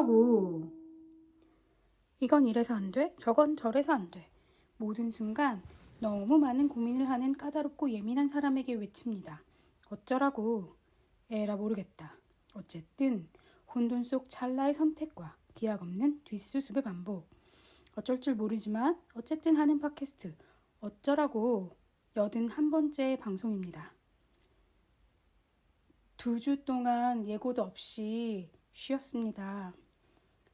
어쩌라고. 이건 이래서 안 돼, 저건 저래서 안 돼. 모든 순간 너무 많은 고민을 하는 까다롭고 예민한 사람에게 외칩니다. 어쩌라고. 에라 모르겠다. 어쨌든 혼돈 속 찰나의 선택과 기약 없는 뒷수습의 반복. 어쩔 줄 모르지만 어쨌든 하는 팟캐스트 어쩌라고 81번째 방송입니다. 2주 동안 예고도 없이 쉬었습니다.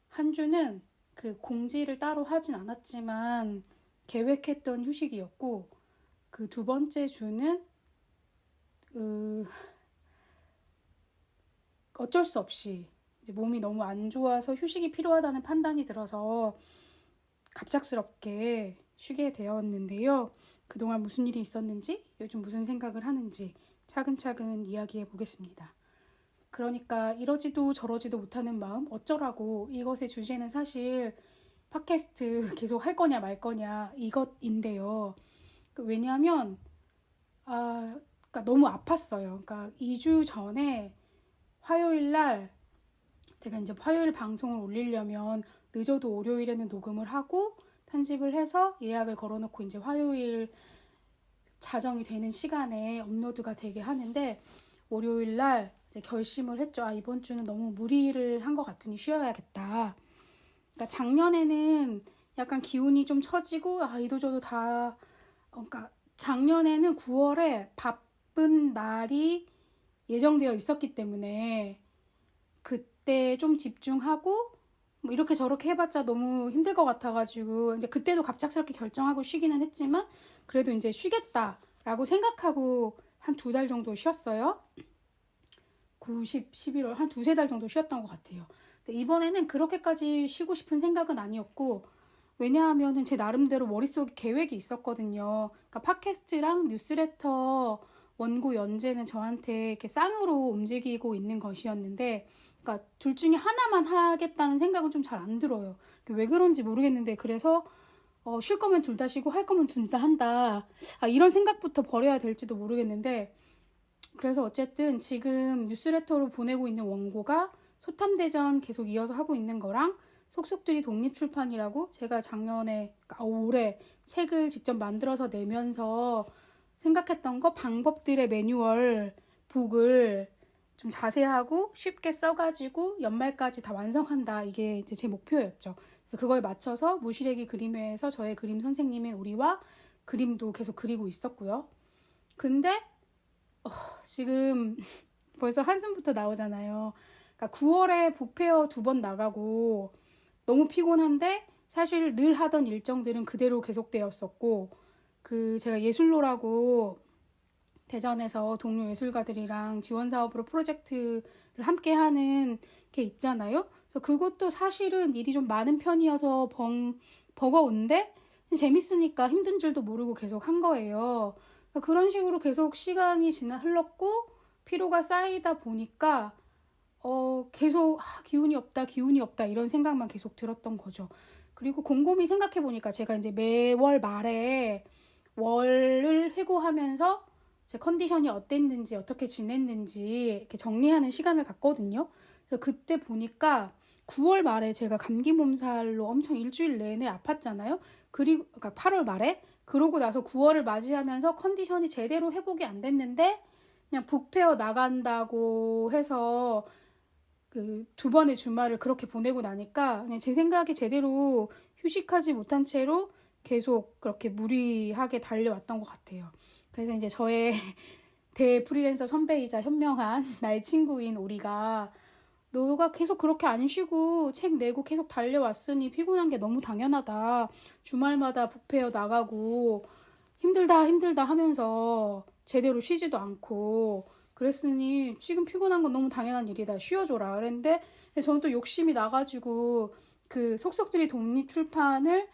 한 주는 그 공지를 따로 하진 않았지만 계획했던 휴식이었고, 그 2번째 주는 어쩔 수 없이 이제 몸이 너무 안 좋아서 휴식이 필요하다는 판단이 들어서 갑작스럽게 쉬게 되었는데요. 그동안 무슨 일이 있었는지, 요즘 무슨 생각을 하는지 차근차근 이야기해 보겠습니다. 그러니까 이러지도 저러지도 못하는 마음 어쩌라고. 이것의 주제는 사실 팟캐스트 계속 할 거냐 말 거냐 이것인데요. 왜냐하면 그러니까 너무 아팠어요. 그러니까 2주 전에 화요일 날 제가 이제 화요일 방송을 올리려면 늦어도 월요일에는 녹음을 하고 편집을 해서 예약을 걸어놓고 이제 화요일 자정이 되는 시간에 업로드가 되게 하는데, 월요일 날 이제 결심을 했죠. 이번 주는 너무 무리를 한 것 같으니 쉬어야겠다. 그러니까 작년에는 약간 기운이 좀 처지고 이도저도 다 그러니까 작년에는 9월에 바쁜 날이 예정되어 있었기 때문에 그때 좀 집중하고 뭐 이렇게 저렇게 해봤자 너무 힘들 것 같아가지고 이제 그때도 갑작스럽게 결정하고 쉬기는 했지만 그래도 이제 쉬겠다라고 생각하고 한 2달 정도 쉬었어요. 9, 10, 11월 한 2-3달 정도 쉬었던 것 같아요. 근데 이번에는 그렇게까지 쉬고 싶은 생각은 아니었고, 왜냐하면은 제 나름대로 머릿속에 계획이 있었거든요. 그러니까 팟캐스트랑 뉴스레터 원고 연재는 저한테 이렇게 쌍으로 움직이고 있는 것이었는데, 그러니까 둘 중에 하나만 하겠다는 생각은 좀 잘 안 들어요. 왜 그런지 모르겠는데, 그래서 쉴 거면 둘 다 쉬고 할 거면 둘 다 한다. 이런 생각부터 버려야 될지도 모르겠는데, 그래서 어쨌든 지금 뉴스레터로 보내고 있는 원고가 소탐대전 계속 이어서 하고 있는 거랑 속속들이 독립출판이라고 제가 작년에, 그러니까 올해 책을 직접 만들어서 내면서 생각했던 거, 방법들의 매뉴얼 북을 좀 자세하고 쉽게 써가지고 연말까지 다 완성한다. 이게 이제 제 목표였죠. 그래서 그거에 맞춰서 무시래기 그림회에서 저의 그림 선생님인 오리와 그림도 계속 그리고 있었고요. 근데 지금 벌써 한숨부터 나오잖아요. 그러니까 9월에 북페어 2번 나가고 너무 피곤한데 사실 늘 하던 일정들은 그대로 계속되었었고, 제가 예술로라고 대전에서 동료 예술가들이랑 지원 사업으로 프로젝트를 함께 하는 게 있잖아요. 그래서 그것도 사실은 일이 좀 많은 편이어서 버거운데 재밌으니까 힘든 줄도 모르고 계속 한 거예요. 그러니까 그런 식으로 계속 시간이 흘렀고 피로가 쌓이다 보니까 계속 기운이 없다 이런 생각만 계속 들었던 거죠. 그리고 곰곰이 생각해 보니까 제가 이제 매월 말에 월을 회고하면서 제 컨디션이 어땠는지 어떻게 지냈는지 이렇게 정리하는 시간을 갖거든요. 그래서 그때 보니까 9월 말에 제가 감기 몸살로 엄청 일주일 내내 아팠잖아요. 그러니까 8월 말에 그러고 나서 9월을 맞이하면서 컨디션이 제대로 회복이 안 됐는데 그냥 북페어 나간다고 해서 그 2번의 주말을 그렇게 보내고 나니까 그냥 제 생각에 제대로 휴식하지 못한 채로 계속 그렇게 무리하게 달려왔던 것 같아요. 그래서 이제 저의 대 프리랜서 선배이자 현명한 나의 친구인 오리가 너가 계속 그렇게 안 쉬고 책 내고 계속 달려왔으니 피곤한 게 너무 당연하다. 주말마다 북페어 나가고 힘들다 하면서 제대로 쉬지도 않고 그랬으니 지금 피곤한 건 너무 당연한 일이다. 쉬어줘라. 그랬는데 저는 또 욕심이 나가지고 그 속속들이 독립출판을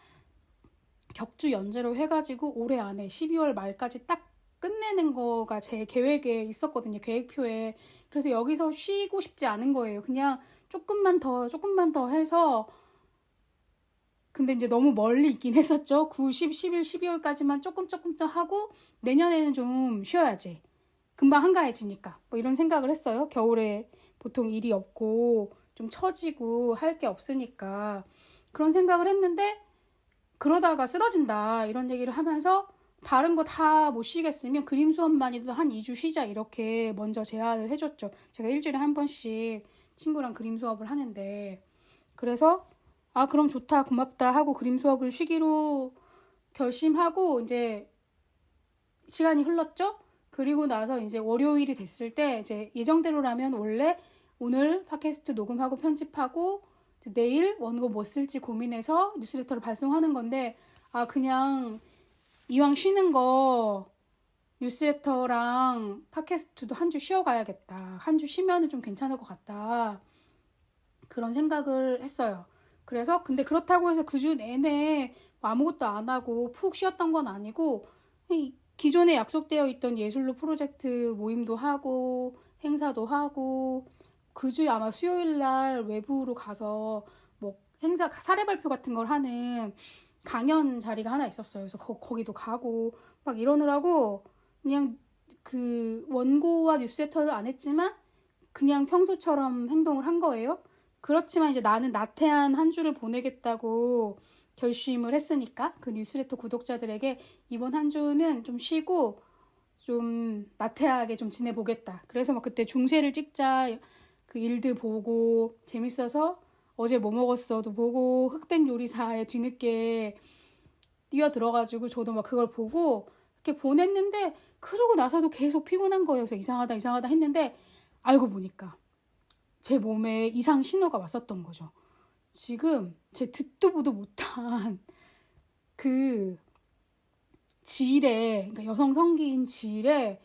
격주 연재로 해가지고 올해 안에 12월 말까지 딱 끝내는 거가 제 계획에 있었거든요. 계획표에. 그래서 여기서 쉬고 싶지 않은 거예요. 그냥 조금만 더 해서, 근데 이제 너무 멀리 있긴 했었죠. 9, 10, 11, 12월까지만 조금 더 하고 내년에는 좀 쉬어야지. 금방 한가해지니까. 뭐 이런 생각을 했어요. 겨울에 보통 일이 없고 좀 처지고 할 게 없으니까 그런 생각을 했는데 그러다가 쓰러진다 이런 얘기를 하면서 다른 거 다 못 쉬겠으면 그림 수업만이라도 한 2주 쉬자 이렇게 먼저 제안을 해줬죠. 제가 일주일에 한 번씩 친구랑 그림 수업을 하는데 그래서 아 그럼 좋다 고맙다 하고 그림 수업을 쉬기로 결심하고 이제 시간이 흘렀죠. 그리고 나서 이제 월요일이 됐을 때 이제 예정대로라면 원래 오늘 팟캐스트 녹음하고 편집하고 내일 원고 뭐 쓸지 고민해서 뉴스레터를 발송하는 건데 아 그냥 이왕 쉬는 거 뉴스레터랑 팟캐스트도 한 주 쉬어가야겠다. 한 주 쉬면은 좀 괜찮을 것 같다. 그런 생각을 했어요. 그래서 근데 그렇다고 해서 그 주 내내 아무것도 안 하고 푹 쉬었던 건 아니고 기존에 약속되어 있던 예술로 프로젝트 모임도 하고 행사도 하고 그 주에 아마 수요일 날 외부로 가서 뭐 행사 사례 발표 같은 걸 하는 강연 자리가 하나 있었어요. 그래서 거기도 가고 막 이러느라고 그냥 그 원고와 뉴스레터도 안 했지만 그냥 평소처럼 행동을 한 거예요. 그렇지만 이제 나는 나태한 한 주를 보내겠다고 결심을 했으니까 그 뉴스레터 구독자들에게 이번 한 주는 좀 쉬고 좀 나태하게 좀 지내보겠다. 그래서 막 그때 중세를 찍자 그 일드 보고 재밌어서 어제 뭐 먹었어도 보고 흑백 요리사에 뒤늦게 뛰어들어가지고 저도 막 그걸 보고 이렇게 보냈는데 그러고 나서도 계속 피곤한 거예요. 그래서 이상하다 했는데 알고 보니까 제 몸에 이상 신호가 왔었던 거죠. 지금 제 듣도 보도 못한 그 질에 그러니까 여성 성기인 질에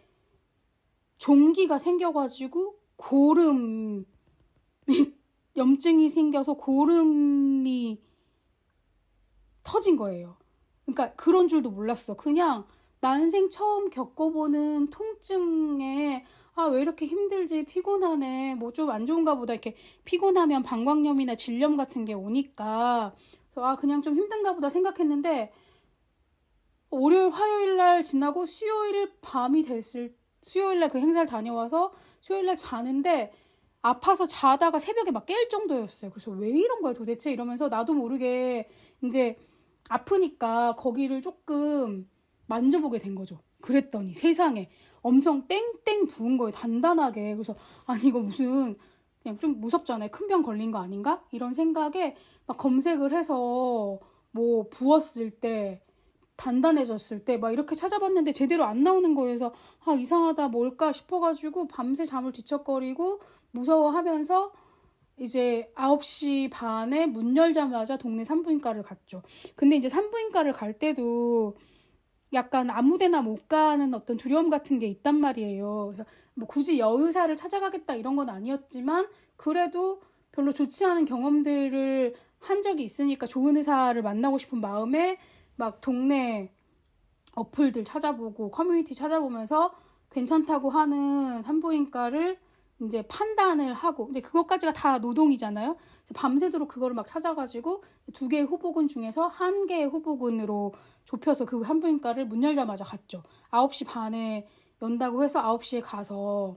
종기가 생겨가지고 고름 염증이 생겨서 고름이 터진 거예요. 그러니까 그런 줄도 몰랐어. 그냥 난생 처음 겪어보는 통증에 아, 왜 이렇게 힘들지? 피곤하네. 뭐 좀 안 좋은가 보다. 이렇게 피곤하면 방광염이나 질염 같은 게 오니까. 그래서 아, 그냥 좀 힘든가 보다 생각했는데 월요일, 화요일 날 지나고 수요일 밤이 됐을 수요일 날 그 행사를 다녀와서 수요일 날 자는데 아파서 자다가 새벽에 막 깰 정도였어요. 그래서 왜 이런 거야 도대체 이러면서 나도 모르게 이제 아프니까 거기를 조금 만져보게 된 거죠. 그랬더니 세상에 엄청 땡땡 부은 거예요. 단단하게. 그래서 아니 이거 무슨 그냥 좀 무섭잖아요. 큰 병 걸린 거 아닌가? 이런 생각에 막 검색을 해서 뭐 부었을 때 단단해졌을 때 막 이렇게 찾아봤는데 제대로 안 나오는 거예요. 그래서 아 이상하다 뭘까 싶어가지고 밤새 잠을 뒤척거리고 무서워하면서 이제 9시 반에 문 열자마자 동네 산부인과를 갔죠. 근데 이제 산부인과를 갈 때도 약간 아무데나 못 가는 어떤 두려움 같은 게 있단 말이에요. 그래서 뭐 굳이 여의사를 찾아가겠다 이런 건 아니었지만 그래도 별로 좋지 않은 경험들을 한 적이 있으니까 좋은 의사를 만나고 싶은 마음에 막 동네 어플들 찾아보고 커뮤니티 찾아보면서 괜찮다고 하는 산부인과를 이제 판단을 하고 이제 그것까지가 다 노동이잖아요. 밤새도록 그거를 막 찾아가지고 2개의 후보군 중에서 1개의 후보군으로 좁혀서 그 산부인과를 문 열자마자 갔죠. 9시 반에 연다고 해서 9시에 가서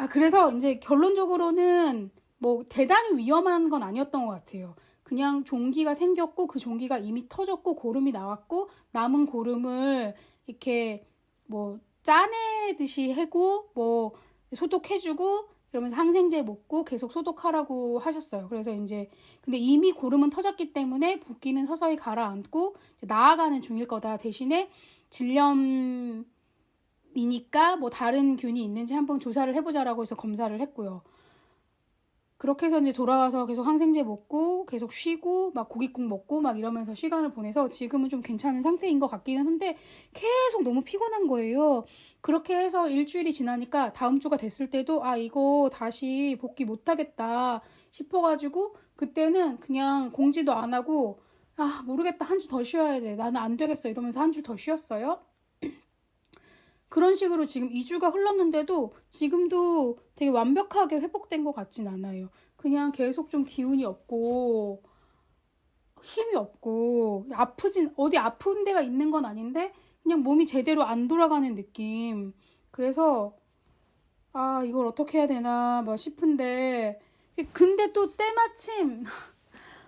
그래서 이제 결론적으로는 뭐 대단히 위험한 건 아니었던 것 같아요. 그냥 종기가 생겼고 그 종기가 이미 터졌고 고름이 나왔고 남은 고름을 이렇게 뭐 짜내듯이 해고 뭐 소독해주고 그러면서 항생제 먹고 계속 소독하라고 하셨어요. 그래서 이제 근데 이미 고름은 터졌기 때문에 붓기는 서서히 가라앉고 이제 나아가는 중일 거다. 대신에 질염이니까 뭐 다른 균이 있는지 한번 조사를 해보자라고 해서 검사를 했고요. 그렇게 해서 이제 돌아와서 계속 항생제 먹고 계속 쉬고 막 고깃국 먹고 막 이러면서 시간을 보내서 지금은 좀 괜찮은 상태인 것 같기는 한데 계속 너무 피곤한 거예요. 그렇게 해서 일주일이 지나니까 다음 주가 됐을 때도 아 이거 다시 복귀 못하겠다 싶어가지고 그때는 그냥 공지도 안 하고 아 모르겠다 한 주 더 쉬어야 돼 나는 안 되겠어 이러면서 한 주 더 쉬었어요. 그런 식으로 지금 2주가 흘렀는데도 지금도 되게 완벽하게 회복된 것 같진 않아요. 그냥 계속 좀 기운이 없고 힘이 없고 어디 아픈 데가 있는 건 아닌데 그냥 몸이 제대로 안 돌아가는 느낌. 그래서 아, 이걸 어떻게 해야 되나 막 싶은데, 근데 또 때마침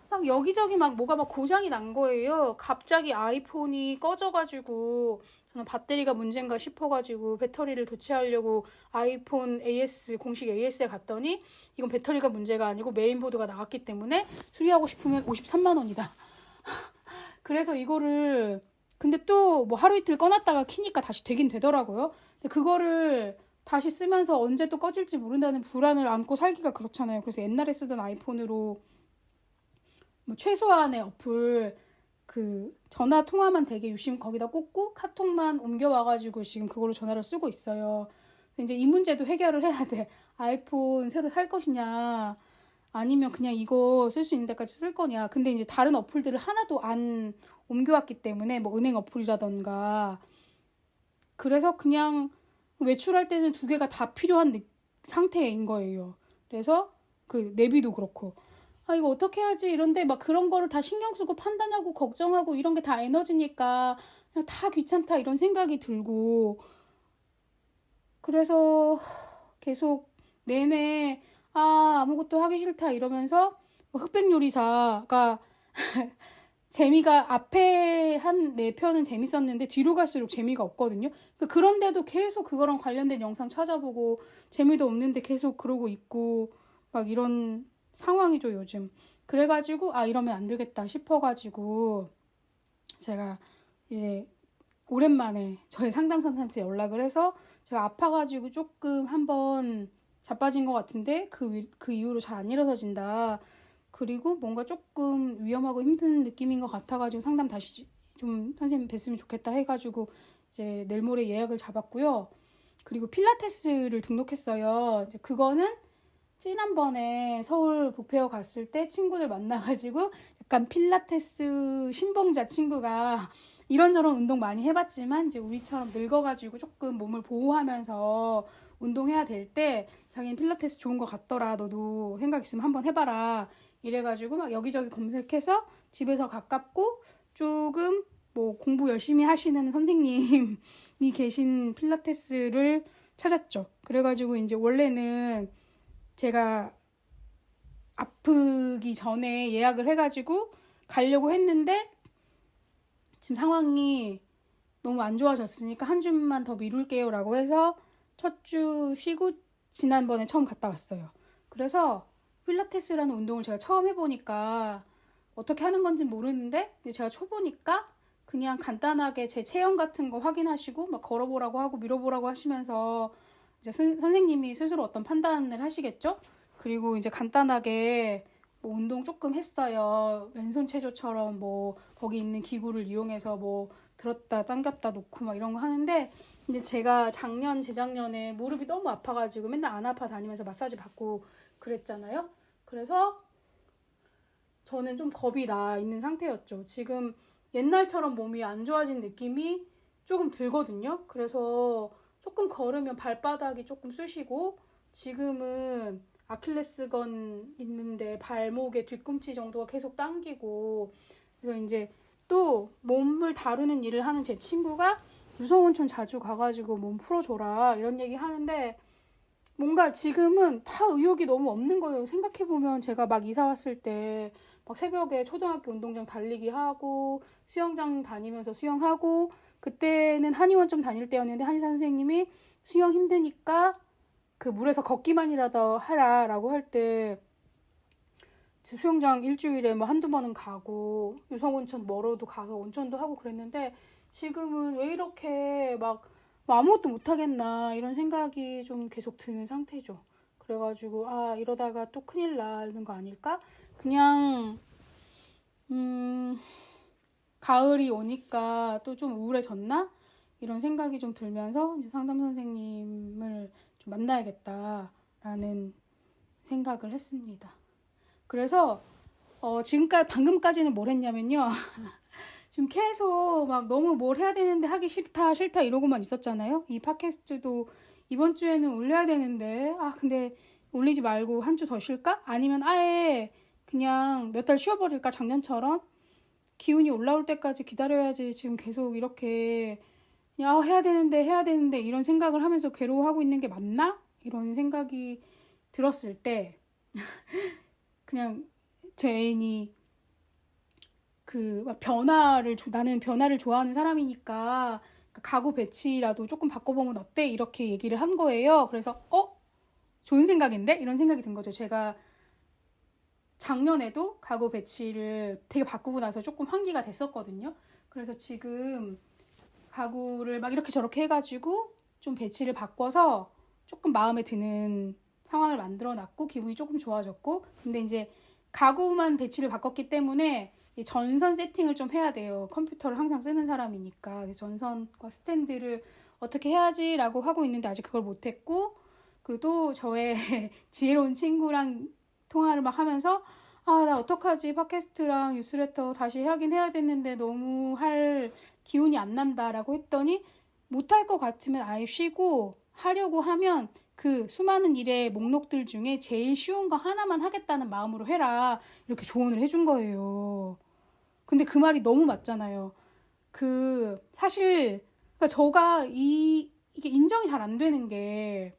막 여기저기 막 뭐가 막 고장이 난 거예요. 갑자기 아이폰이 꺼져가지고 저는 배터리가 문제인가 싶어가지고 배터리를 교체하려고 아이폰 AS 공식 AS에 갔더니 이건 배터리가 문제가 아니고 메인보드가 나갔기 때문에 수리하고 싶으면 53만 원이다. 그래서 이거를 근데 또 뭐 하루 이틀 꺼놨다가 키니까 다시 되긴 되더라고요. 근데 그거를 다시 쓰면서 언제 또 꺼질지 모른다는 불안을 안고 살기가 그렇잖아요. 그래서 옛날에 쓰던 아이폰으로 뭐 최소한의 어플 그 전화 통화만 되게 유심 거기다 꽂고 카톡만 옮겨와가지고 지금 그걸로 전화를 쓰고 있어요. 근데 이제 이 문제도 해결을 해야 돼. 아이폰 새로 살 것이냐 아니면 그냥 이거 쓸 수 있는 데까지 쓸 거냐. 근데 이제 다른 어플들을 하나도 안 옮겨왔기 때문에 뭐 은행 어플이라던가 그래서 그냥 외출할 때는 두 개가 다 필요한 상태인 거예요. 그래서 그 내비도 그렇고 아, 이거 어떻게 하지? 이런데 막 그런 거를 다 신경 쓰고 판단하고 걱정하고 이런 게 다 에너지니까 그냥 다 귀찮다 이런 생각이 들고 그래서 계속 내내 아, 아무것도 하기 싫다 이러면서 뭐 흑백 요리사가 재미가 앞에 한 네 편은 재밌었는데 뒤로 갈수록 재미가 없거든요. 그런데도 계속 그거랑 관련된 영상 찾아보고 재미도 없는데 계속 그러고 있고 막 이런 상황이죠, 요즘. 그래가지고 아, 이러면 안 되겠다 싶어가지고 제가 이제 오랜만에 저희 상담선생님한테 연락을 해서 제가 아파가지고 조금 한번 자빠진 것 같은데 그 이후로 잘 안 일어서진다. 그리고 뭔가 조금 위험하고 힘든 느낌인 것 같아가지고 상담 다시 좀 선생님 뵀으면 좋겠다 해가지고 이제 내일 모레 예약을 잡았고요. 그리고 필라테스를 등록했어요. 이제 그거는 지난번에 서울 북페어 갔을 때 친구들 만나가지고 약간 필라테스 신봉자 친구가 이런저런 운동 많이 해봤지만 이제 우리처럼 늙어가지고 조금 몸을 보호하면서 운동해야 될 때 자기는 필라테스 좋은 거 같더라. 너도 생각 있으면 한번 해봐라. 이래가지고 막 여기저기 검색해서 집에서 가깝고 조금 뭐 공부 열심히 하시는 선생님이 계신 필라테스를 찾았죠. 그래가지고 이제 원래는 제가 아프기 전에 예약을 해가지고 가려고 했는데 지금 상황이 너무 안 좋아졌으니까 한 주만 더 미룰게요 라고 해서 첫 주 쉬고 지난번에 처음 갔다 왔어요. 그래서 필라테스라는 운동을 제가 처음 해보니까 어떻게 하는 건지 모르는데 제가 초보니까 그냥 간단하게 제 체형 같은 거 확인하시고 막 걸어보라고 하고 밀어보라고 하시면서 이제 선생님이 스스로 어떤 판단을 하시겠죠? 그리고 이제 간단하게 뭐 운동 조금 했어요. 왼손 체조처럼 뭐 거기 있는 기구를 이용해서 뭐 들었다 당겼다 놓고 막 이런 거 하는데 근데 제가 작년 재작년에 무릎이 너무 아파가지고 맨날 안 아파 다니면서 마사지 받고 그랬잖아요. 그래서 저는 좀 겁이 나 있는 상태였죠. 지금 옛날처럼 몸이 안 좋아진 느낌이 조금 들거든요. 그래서 조금 걸으면 발바닥이 조금 쑤시고 지금은 아킬레스건 있는데 발목에 뒤꿈치 정도가 계속 당기고 그래서 이제 또 몸을 다루는 일을 하는 제 친구가 유성온천 자주 가가지고 몸 풀어줘라 이런 얘기 하는데 뭔가 지금은 다 의욕이 너무 없는 거예요. 생각해보면 제가 막 이사 왔을 때 막 새벽에 초등학교 운동장 달리기 하고 수영장 다니면서 수영하고 그때는 한의원 좀 다닐 때였는데 한의사 선생님이 수영 힘드니까 그 물에서 걷기만이라도 하라 라고 할 때 수영장 일주일에 뭐 한두 번은 가고 유성온천 멀어도 가서 온천도 하고 그랬는데 지금은 왜 이렇게 막 아무것도 못하겠나 이런 생각이 좀 계속 드는 상태죠. 그래가지고 아 이러다가 또 큰일 나는 거 아닐까? 그냥 가을이 오니까 또 좀 우울해졌나? 이런 생각이 좀 들면서 이제 상담 선생님을 좀 만나야겠다라는 생각을 했습니다. 그래서 지금까지 방금까지는 뭘 했냐면요. 지금 계속 막 너무 뭘 해야 되는데 하기 싫다 싫다 이러고만 있었잖아요. 이 팟캐스트도 이번 주에는 올려야 되는데 아 근데 올리지 말고 한 주 더 쉴까? 아니면 아예 그냥 몇 달 쉬어버릴까? 작년처럼 기운이 올라올 때까지 기다려야지 지금 계속 이렇게 그냥 해야 되는데 이런 생각을 하면서 괴로워하고 있는 게 맞나? 이런 생각이 들었을 때 그냥 제 애인이 막 나는 변화를 좋아하는 사람이니까 가구 배치라도 조금 바꿔보면 어때? 이렇게 얘기를 한 거예요. 그래서 좋은 생각인데? 이런 생각이 든 거죠. 제가 작년에도 가구 배치를 되게 바꾸고 나서 조금 환기가 됐었거든요. 그래서 지금 가구를 막 이렇게 저렇게 해가지고 좀 배치를 바꿔서 조금 마음에 드는 상황을 만들어 놨고 기분이 조금 좋아졌고, 근데 이제 가구만 배치를 바꿨기 때문에 전선 세팅을 좀 해야 돼요. 컴퓨터를 항상 쓰는 사람이니까. 전선과 스탠드를 어떻게 해야지라고 하고 있는데 아직 그걸 못했고, 그리고 또 저의 지혜로운 친구랑 통화를 막 하면서 나 어떡하지? 팟캐스트랑 뉴스레터 다시 하긴 해야 되는데 너무 할 기운이 안 난다라고 했더니, 못할 것 같으면 아예 쉬고 하려고 하면 그 수많은 일의 목록들 중에 제일 쉬운 거 하나만 하겠다는 마음으로 해라. 이렇게 조언을 해준 거예요. 근데 그 말이 너무 맞잖아요. 사실, 그러니까 저가 이게 인정이 잘 안 되는 게,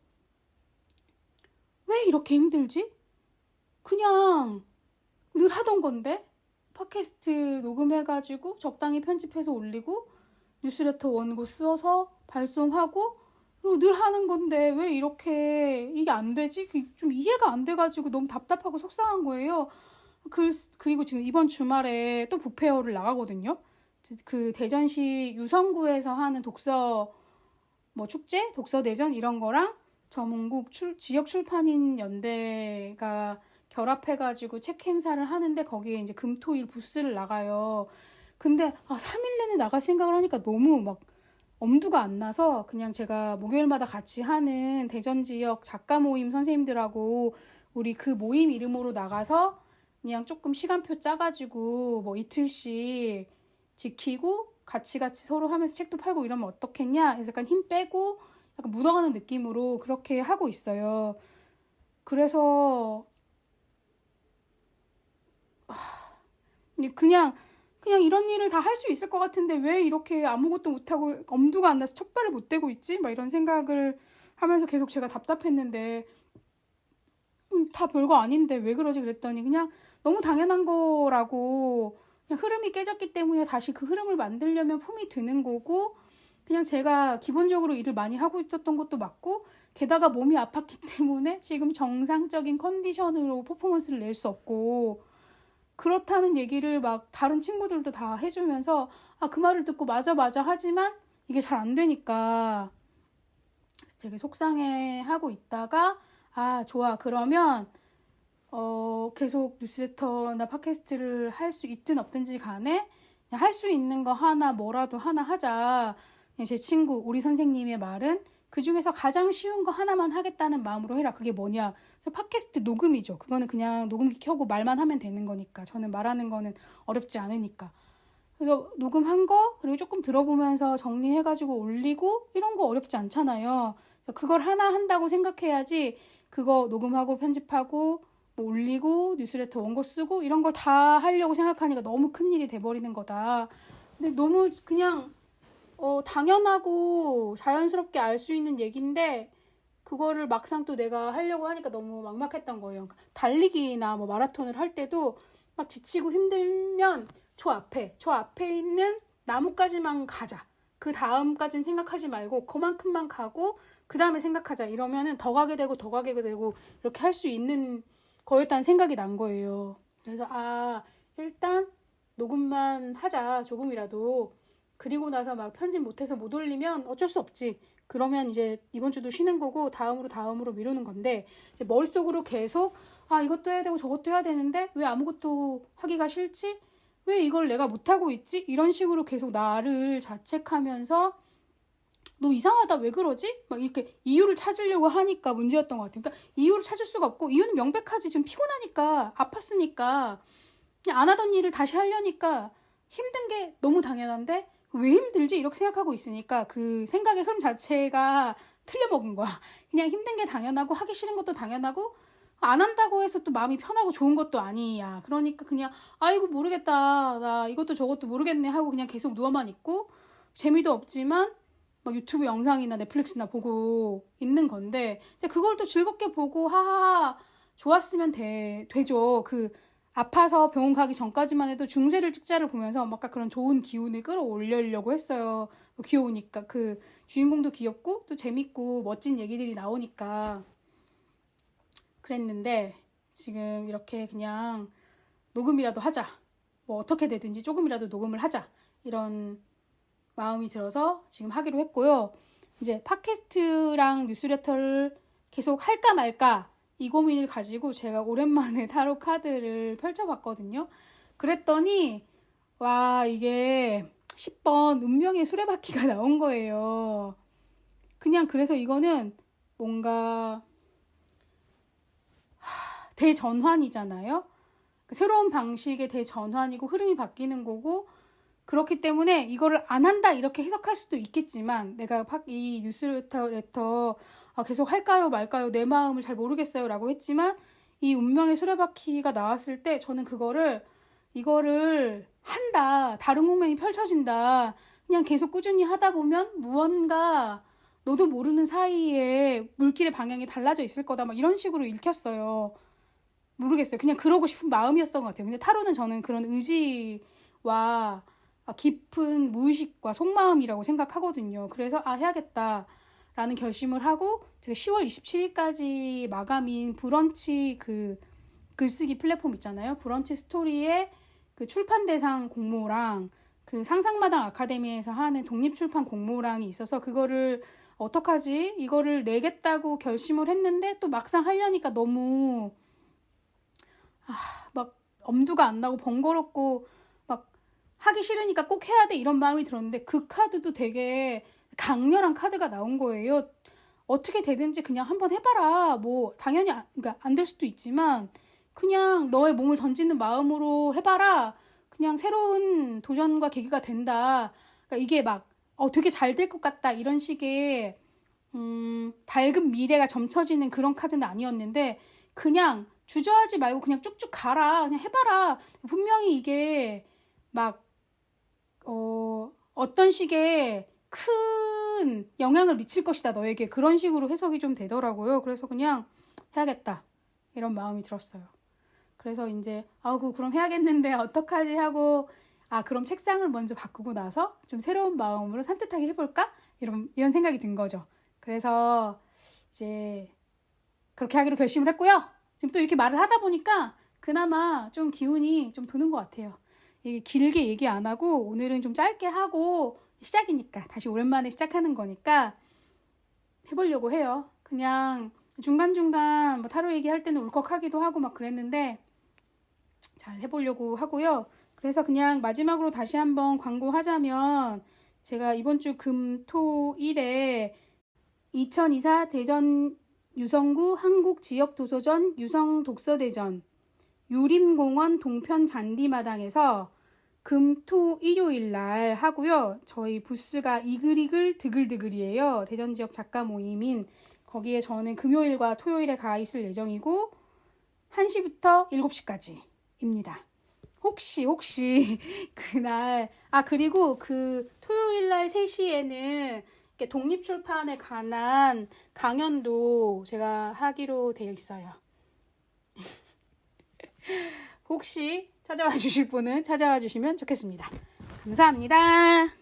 왜 이렇게 힘들지? 그냥 늘 하던 건데? 팟캐스트 녹음해가지고 적당히 편집해서 올리고, 뉴스레터 원고 써서 발송하고, 그리고 늘 하는 건데 왜 이렇게 이게 안 되지? 좀 이해가 안 돼가지고 너무 답답하고 속상한 거예요. 그리고 지금 이번 주말에 또 북페어를 나가거든요. 그 대전시 유성구에서 하는 독서 축제, 독서 대전 이런 거랑 전국 지역 출판인 연대가 결합해가지고 책 행사를 하는데, 거기에 이제 금토일 부스를 나가요. 근데 3일 내내 나갈 생각을 하니까 너무 막 엄두가 안 나서, 그냥 제가 목요일마다 같이 하는 대전 지역 작가 모임 선생님들하고 우리 그 모임 이름으로 나가서 그냥 조금 시간표 짜가지고 이틀씩 지키고 같이 서로 하면서 책도 팔고 이러면 어떻겠냐 해서 약간 힘 빼고 약간 묻어가는 느낌으로 그렇게 하고 있어요. 그래서 그냥 이런 일을 다 할 수 있을 것 같은데 왜 이렇게 아무것도 못하고 엄두가 안 나서 첫 발을 못 떼고 있지? 막 이런 생각을 하면서 계속 제가 답답했는데, 다 별거 아닌데 왜 그러지 그랬더니 그냥 너무 당연한 거라고, 그냥 흐름이 깨졌기 때문에 다시 그 흐름을 만들려면 품이 드는 거고, 그냥 제가 기본적으로 일을 많이 하고 있었던 것도 맞고, 게다가 몸이 아팠기 때문에 지금 정상적인 컨디션으로 퍼포먼스를 낼 수 없고, 그렇다는 얘기를 막 다른 친구들도 다 해주면서 그 말을 듣고 맞아 하지만 이게 잘 안 되니까 되게 속상해하고 있다가, 좋아, 그러면 계속 뉴스레터나 팟캐스트를 할 수 있든 없든지 간에 할 수 있는 거 하나 뭐라도 하나 하자. 제 친구 우리 선생님의 말은 그 중에서 가장 쉬운 거 하나만 하겠다는 마음으로 해라. 그게 뭐냐? 팟캐스트 녹음이죠. 그거는 그냥 녹음기 켜고 말만 하면 되는 거니까. 저는 말하는 거는 어렵지 않으니까. 그래서 녹음한 거, 그리고 조금 들어보면서 정리해가지고 올리고, 이런 거 어렵지 않잖아요. 그래서 그걸 하나 한다고 생각해야지, 그거 녹음하고 편집하고 올리고 뉴스레터 원고 쓰고 이런 걸 다 하려고 생각하니까 너무 큰일이 돼버리는 거다. 근데 너무 그냥 당연하고 자연스럽게 알 수 있는 얘기인데, 그거를 막상 또 내가 하려고 하니까 너무 막막했던 거예요. 그러니까 달리기나 마라톤을 할 때도 막 지치고 힘들면 저 앞에 있는 나무까지만 가자. 그 다음까지는 생각하지 말고 그만큼만 가고 그 다음에 생각하자. 이러면은 더 가게 되고 이렇게 할 수 있는 거였다는 생각이 난 거예요. 그래서 일단 녹음만 하자, 조금이라도. 그리고 나서 막 편집 못해서 못 올리면 어쩔 수 없지. 그러면 이제 이번 주도 쉬는 거고 다음으로 미루는 건데, 이제 머릿속으로 계속 이것도 해야 되고 저것도 해야 되는데 왜 아무것도 하기가 싫지? 왜 이걸 내가 못하고 있지? 이런 식으로 계속 나를 자책하면서 너 이상하다, 왜 그러지? 막 이렇게 이유를 찾으려고 하니까 문제였던 것 같아요. 그러니까 이유를 찾을 수가 없고, 이유는 명백하지. 지금 피곤하니까, 아팠으니까, 그냥 안 하던 일을 다시 하려니까 힘든 게 너무 당연한데 왜 힘들지? 이렇게 생각하고 있으니까 그 생각의 흐름 자체가 틀려먹은 거야. 그냥 힘든 게 당연하고 하기 싫은 것도 당연하고 안 한다고 해서 또 마음이 편하고 좋은 것도 아니야. 그러니까 그냥 아이고 모르겠다, 나 이것도 저것도 모르겠네 하고 그냥 계속 누워만 있고, 재미도 없지만 막 유튜브 영상이나 넷플릭스나 보고 있는 건데 이제 그걸 또 즐겁게 보고 하하하 좋았으면 되죠. 그 아파서 병원 가기 전까지만 해도 중세를 찍자를 보면서 막 그런 좋은 기운을 끌어올리려고 했어요. 뭐 귀여우니까 그 주인공도 귀엽고 또 재밌고 멋진 얘기들이 나오니까 그랬는데 지금 이렇게 그냥 녹음이라도 하자. 뭐 어떻게 되든지 조금이라도 녹음을 하자. 이런 마음이 들어서 지금 하기로 했고요. 이제 팟캐스트랑 뉴스레터를 계속 할까 말까 이 고민을 가지고 제가 오랜만에 타로 카드를 펼쳐봤거든요. 그랬더니 와 이게 10번 운명의 수레바퀴가 나온 거예요. 그냥 그래서 이거는 뭔가 대전환이잖아요. 새로운 방식의 대전환이고 흐름이 바뀌는 거고 그렇기 때문에 이거를 안 한다 이렇게 해석할 수도 있겠지만 내가 이 뉴스레터 계속 할까요 말까요 내 마음을 잘 모르겠어요 라고 했지만 이 운명의 수레바퀴가 나왔을 때 저는 이거를 한다 다른 국면이 펼쳐진다 그냥 계속 꾸준히 하다 보면 무언가 너도 모르는 사이에 물길의 방향이 달라져 있을 거다 막 이런 식으로 읽혔어요. 모르겠어요. 그냥 그러고 싶은 마음이었던 것 같아요. 근데 타로는 저는 그런 의지와 깊은 무의식과 속마음이라고 생각하거든요. 그래서 해야겠다라는 결심을 하고 제가 10월 27일까지 마감인 브런치 그 글쓰기 플랫폼 있잖아요. 브런치 스토리의 그 출판 대상 공모랑 그 상상마당 아카데미에서 하는 독립출판 공모랑이 있어서 그거를 어떡하지? 이거를 내겠다고 결심을 했는데 또 막상 하려니까 너무 막 엄두가 안 나고 번거롭고 막 하기 싫으니까 꼭 해야 돼 이런 마음이 들었는데 그 카드도 되게 강렬한 카드가 나온 거예요. 어떻게 되든지 그냥 한번 해봐라. 뭐 당연히 그러니까 안 될 수도 있지만 그냥 너의 몸을 던지는 마음으로 해봐라. 그냥 새로운 도전과 계기가 된다. 그러니까 이게 막 되게 잘 될 것 같다 이런 식의 밝은 미래가 점쳐지는 그런 카드는 아니었는데 그냥 주저하지 말고 그냥 쭉쭉 가라. 그냥 해봐라. 분명히 이게 막 어떤 식의 큰 영향을 미칠 것이다 너에게. 그런 식으로 해석이 좀 되더라고요. 그래서 그냥 해야겠다. 이런 마음이 들었어요. 그래서 이제 그럼 해야겠는데 어떡하지 하고 그럼 책상을 먼저 바꾸고 나서 좀 새로운 마음으로 산뜻하게 해볼까? 이런 생각이 든 거죠. 그래서 이제 그렇게 하기로 결심을 했고요. 지금 또 이렇게 말을 하다 보니까 그나마 좀 기운이 좀 도는 것 같아요. 이게 길게 얘기 안 하고 오늘은 좀 짧게 하고 시작이니까 다시 오랜만에 시작하는 거니까 해보려고 해요. 그냥 중간중간 뭐 타로 얘기할 때는 울컥하기도 하고 막 그랬는데 잘 해보려고 하고요. 그래서 그냥 마지막으로 다시 한번 광고하자면 제가 이번 주 금, 토, 일에 2024 대전 유성구 한국지역도서전 유성독서대전 유림공원 동편 잔디마당에서 금, 토, 일요일 날 하고요. 저희 부스가 이글이글 드글드글이에요. 대전지역 작가 모임인 거기에 저는 금요일과 토요일에 가 있을 예정이고 1시부터 7시까지입니다. 혹시 그날 그리고 그 토요일 날 3시에는 독립출판에 관한 강연도 제가 하기로 되어 있어요. 혹시 찾아와 주실 분은 찾아와 주시면 좋겠습니다. 감사합니다.